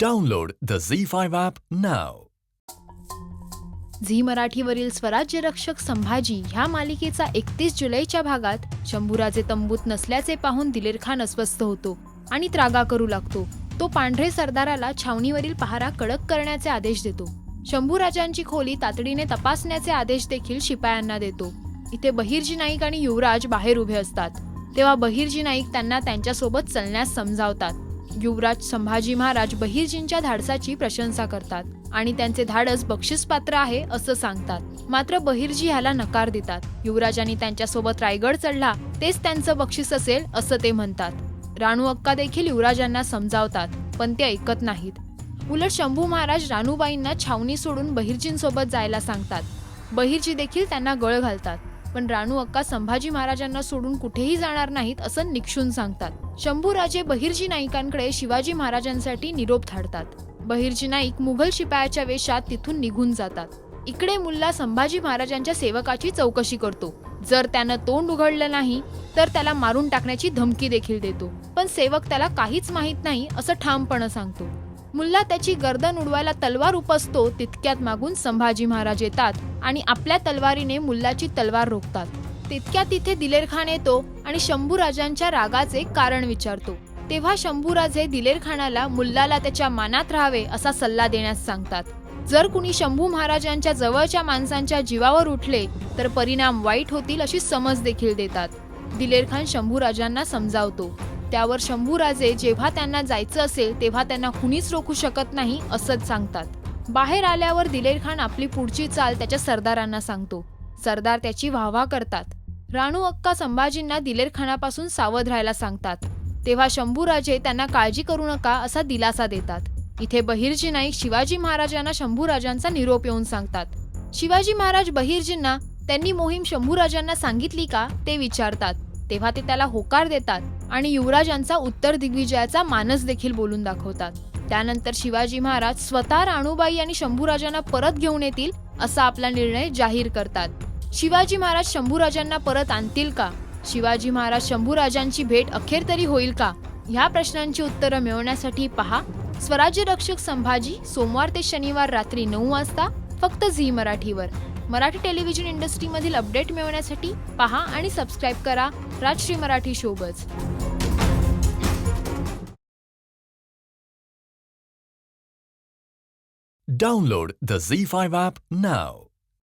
Download the Z5 app now. Zee मराठीवरील स्वराज्य रक्षक संभाजी ह्या मालिकेचा 31 जुलैच्या भागात शंभूराजे तंबूत नसल्याचे पाहून दिलेर खान अस्वस्थ होतो आणि त्रागा करू लागतो. तो पांढरे सरदाराला छावणीवरील पहारा कडक करण्याचे आदेश देतो. शंभूराजांची खोली तातडीने तपासण्याचे आदेश देखील शिपायांना देतो. इथे बहिर्जी नाईक आणि युवराज बाहेर उभे असतात. तेव्हा बहिर्जी नाईक त्यांना त्यांच्यासोबत चलण्यास समजावतात. युवराज संभाजी महाराज बहिर्जींच्या धाडसाची प्रशंसा करतात आणि त्यांचे धाडस बक्षीसपात्र आहे असं सांगतात. मात्र बहिर्जी ह्याला नकार देतात. युवराजांनी त्यांच्यासोबत रायगड चढला तेच त्यांचं बक्षीस असेल असं ते म्हणतात. राणू अक्का देखील युवराजांना समजावतात पण ते ऐकत नाहीत. उलट शंभू महाराज राणूबाईंना छावणी सोडून बहिर्जींसोबत जायला सांगतात. बहिर्जी देखील त्यांना गळ घालतात पण राणू अक्का संभाजी महाराजांना सोडून कुठेही जाणार नाहीत असं निक्षून सांगतात. शंभूराजे बहिर्जी नाईकांकडे शिवाजी महाराजांसाठी निरोप धाडतात. बहिर्जी नाईक मुघल शिपायाच्या वेशात तिथून निघून जातात. इकडे मुल्ला संभाजी महाराजांच्या सेवकाची चौकशी करतो. जर त्यानं तोंड उघडलं नाही तर त्याला मारून टाकण्याची धमकी देखील देतो. पण सेवक त्याला काहीच माहित नाही असं ठामपणे सांगतो. मुल्ला त्याची गर्दन उडवायला तलवार उपसतो तितक्यात मागून संभाजी महाराज येतात आणि आपल्या तलवारीने मुल्लाची तलवार रोखतात. तितक्यात तिथे दिलेर खान येतो आणि शंभूराजांच्या रागाचे कारण विचारतो. तेव्हा शंभूराजे दिलेर खानाला मुल्लाला त्याच्या मानात राहावे असा सल्ला देण्यास सांगतात. जर कुणी शंभू महाराजांच्या जवळच्या माणसांच्या जीवावर उठले तर परिणाम वाईट होतील अशी समज देखील देतात. दिलेर खान शंभूराजांना समजावतो. त्यावर शंभूराजे जेव्हा त्यांना जायचं असेल तेव्हा त्यांना कुणीच रोखू शकत नाही असंच सांगतात. बाहेर आल्यावर दिलेर खान आपली पुढची चाल त्याच्या सरदारांना सांगतो. सरदार त्याची वाहवा करतात. राणू अक्का संभाजींना दिलेर खानापासून सावध राहायला सांगतात. तेव्हा शंभूराजे त्यांना काळजी करू नका असा दिलासा देतात. इथे बहिर्जी नाईक शिवाजी महाराजांना शंभूराजांचा निरोप येऊन सांगतात. शिवाजी महाराज बहिर्जींना त्यांनी मोहीम शंभूराजांना सांगितली का ते विचारतात. तेव्हा ते त्याला होकार देतात आणि युवराजांचा उत्तर दिग्विजयाचा मानस देखील बोलून दाखवतात. त्यानंतर शिवाजी महाराज स्वतः राणूबाई आणि शंभूराजांना परत घेऊन येतील असा आपला निर्णय जाहीर करतात. शिवाजी महाराज शंभूराजांना परत आणतील का? शिवाजी महाराज शंभूराजांची भेट अखेर तरी होईल का? ह्या प्रश्नांची उत्तरं मिळवण्यासाठी पहा स्वराज्य रक्षक संभाजी सोमवार ते शनिवार रात्री 9 वाजता फक्त झी मराठीवर. मराठी टेलिव्हिजन इंडस्ट्रीमधील अपडेट मिळवण्यासाठी पहा आणि सबस्क्राईब करा Rajshri Marathi ShowBuzz. Download the Z5 app now.